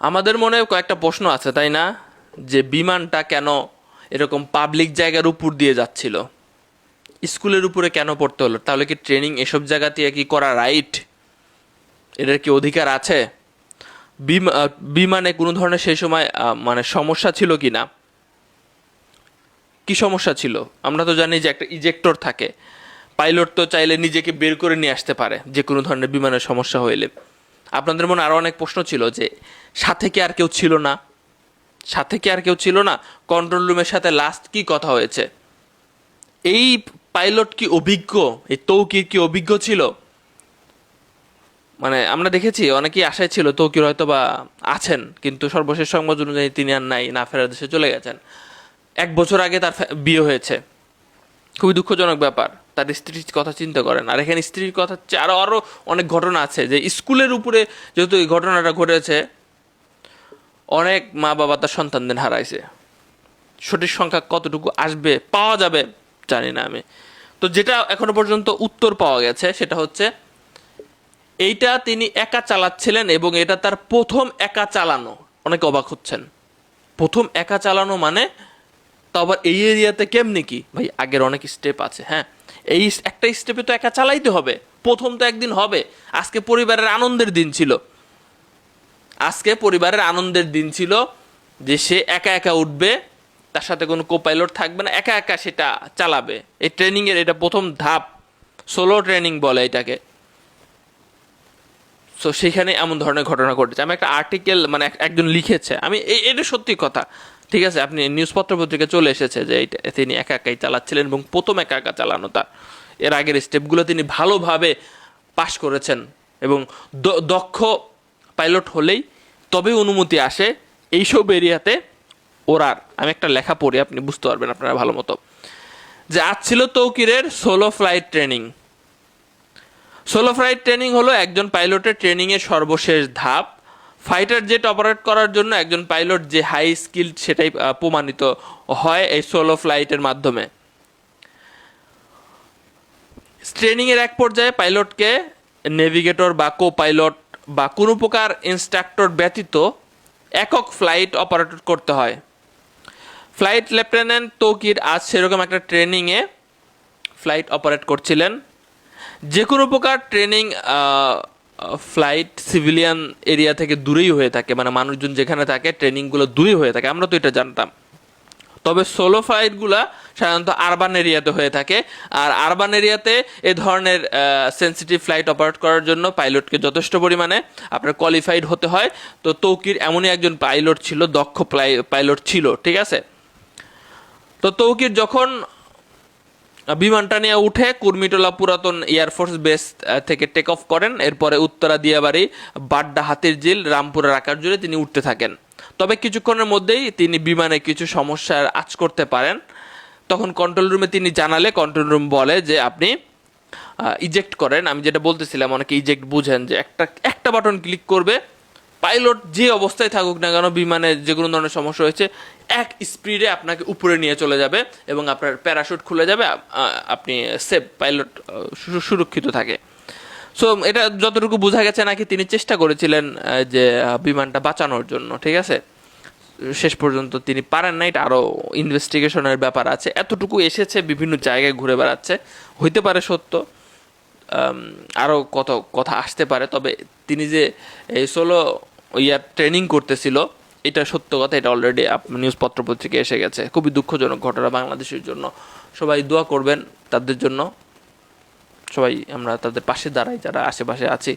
আমাদের মনে কয়েকটা প্রশ্ন আছে, তাই না? যে বিমানটা কেন এরকম পাবলিক জায়গার উপর দিয়ে যাচ্ছিল, স্কুলের উপরে কেন পড়তে হলো? তাহলে কি ট্রেনিং এসব জায়গা দিয়ে কি করা রাইট? এটার কি অধিকার আছে? বিমানে কোনো ধরনের সেই সময় মানে সমস্যা ছিল কি না? কি সমস্যা ছিল? আমরা তো জানি যে একটা ইজেক্টর থাকে, পাইলট তো চাইলে নিজেকে বের করে নিয়ে আসতে পারে যে কোনো ধরনের বিমানের সমস্যা হইলে। আপনাদের মনে আরও অনেক প্রশ্ন ছিল যে সাথে কি আর কেউ ছিল না, সাথে কি আর কেউ ছিল না, কন্ট্রোল রুমের সাথে লাস্ট কি কথা হয়েছে, এই পাইলট কি অভিজ্ঞ, এই তৌকির কি অভিজ্ঞ ছিল? মানে আমরা দেখেছি অনেকেই আশায় ছিল তৌকির হয়তো বা আছেন, কিন্তু সর্বশেষ সংবাদ অনুযায়ী তিনি আর নাই, না ফেরার দেশে চলে গেছেন। 1 বছর আগে তার বিয়ে হয়েছে, খুবই দুঃখজনক ব্যাপার। তার স্ত্রীর কথা চিন্তা করেন। আর এখানে স্ত্রীর কথা আরও আরও অনেক ঘটনা আছে, যে স্কুলের উপরে যেহেতু এই ঘটনাটা ঘটেছে, অনেক মা বাবা তার সন্তানদের হারাইছে। সঠিক সংখ্যা কতটুকু আসবে, পাওয়া যাবে জানি না আমি। তো যেটা এখনো পর্যন্ত উত্তর পাওয়া গেছে সেটা হচ্ছে এইটা তিনি একা চালাচ্ছিলেন এবং এটা তার প্রথম একা চালানো। অনেকে অবাক হচ্ছেন, প্রথম একা চালানো মানে? তো আবার এই এরিয়াতে কেমনি কি ভাই? আগের অনেক স্টেপ আছে, হ্যাঁ। এই একটা স্টেপে তো একা চালাইতে হবে, প্রথম তো একদিন হবে। আজকে পরিবারের আনন্দের দিন ছিল, আজকে পরিবারের আনন্দের দিন ছিল যে সে একা একা উঠবে, তার সাথে কোনো কোপাইলট থাকবে না, একা একা সেটা চালাবে। এই ট্রেনিংয়ের এটা প্রথম ধাপ, সোলো ট্রেনিং বলে এটাকে। সো সেখানে এমন ধরনের ঘটনা ঘটেছে। আমি একটা আর্টিকেল, মানে একজন লিখেছে, আমি এটা সত্যি কথা, ঠিক আছে, আপনি নিউজপত্র পত্রিকা চলে এসেছে যে এইটা তিনি একা একাই চালাচ্ছিলেন এবং প্রথম একা একা চালানো তার। এর আগের স্টেপগুলো তিনি ভালোভাবে পাশ করেছেন এবং দক্ষ পাইলট হলেই তবে অনুমতি আসে এইসব এরিয়াতে ওড়ার। আমি একটা লেখা পড়ি, আপনি বুঝতে পারবেন আপনারা ভালো মতো। যে আজ ছিল তৌকিরের solo flight training. Solo flight training হলো একজন পাইলটের ট্রেনিংয়ের সর্বশেষ ধাপ। ফাইটার জেট অপারেট করার জন্য একজন পাইলট যে হাই স্কিল্ড সেটাই প্রমাণিত হয় এই সোলো ফ্লাইটের মাধ্যমে। ট্রেনিংয়ের এক পর্যায়ে পাইলটকে নেভিগেটর বা কো পাইলট বা কোনো প্রকার ইনস্ট্রাক্টর ব্যতীত একক ফ্লাইট অপারেট করতে হয়। ফ্লাইট লেফটেন্যান্ট তৌকির আজ সেরকম একটা ট্রেনিংয়ে ফ্লাইট অপারেট করছিলেন। যে কোনো প্রকার ট্রেনিং ফ্লাইট সিভিলিয়ান এরিয়া থেকে দূরেই হয়ে থাকে, মানে মানুষজন যেখানে থাকে ট্রেনিংগুলো দূরেই হয়ে থাকে, আমরা তো এটা জানতাম। তবে সোলো ফ্লাইটগুলা সাধারণত আরবান এরিয়াতে হয়ে থাকে। আর আরবান এরিয়াতে এ ধরনের সেন্সিটিভ ফ্লাইট অপারেট করার জন্য পাইলটকে যথেষ্ট পরিমাণে আপনার কোয়ালিফাইড হতে হয়। তো তৌকির এমনই একজন পাইলট ছিল, দক্ষ পাইলট ছিল, ঠিক আছে। তো তৌকির যখন বিমানটা নিয়ে উঠে কুর্মিটোলা পুরাতন এয়ারফোর্স বেস থেকে টেক অফ করেন, এরপরে উত্তরা দিয়াবাড়ি, বাড্ডা, হাতিরঝিল, রামপুরার আকার জুড়ে তিনি উঠতে থাকেন। তবে কিছুক্ষণের মধ্যেই তিনি বিমানে কিছু সমস্যার আঁচ করতে পারেন। তখন কন্ট্রোল রুমে তিনি জানালে কন্ট্রোল রুম বলে যে আপনি ইজেক্ট করেন। আমি যেটা বলতেছিলাম, অনেকে ইজেক্ট বুঝেন যে একটা একটা বাটন ক্লিক করবে, পাইলট যে অবস্থায় থাকুক না কেন, বিমানে যে কোনো ধরনের সমস্যা হয়েছে, এক স্পিডে আপনাকে উপরে নিয়ে চলে যাবে এবং আপনার প্যারাশুট খুলে যাবে, আপনি সেফ, পাইলট সুরক্ষিত থাকে। সো এটা যতটুকু বোঝা গেছে নাকি তিনি চেষ্টা করেছিলেন যে বিমানটা বাঁচানোর জন্য, ঠিক আছে। শেষ পর্যন্ত তিনি পারেন না, এটা আরও ইনভেস্টিগেশনের ব্যাপার আছে। এতটুকু এসেছে, বিভিন্ন জায়গায় ঘুরে বেড়াচ্ছে, হইতে পারে সত্য, আরও কত কথা আসতে পারে। তবে তিনি যে এই সোলো ট্রেনিং করতেছিল, এটা সত্য কথা, এটা অলরেডি নিউজ পত্রপত্রিকায় এসে গেছে। খুবই দুঃখজনক ঘটনা বাংলাদেশের জন্য। সবাই দোয়া করবেন তাদের জন্য, সবাই আমরা তাদের পাশে দাঁড়াই যারা আশেপাশে আছি।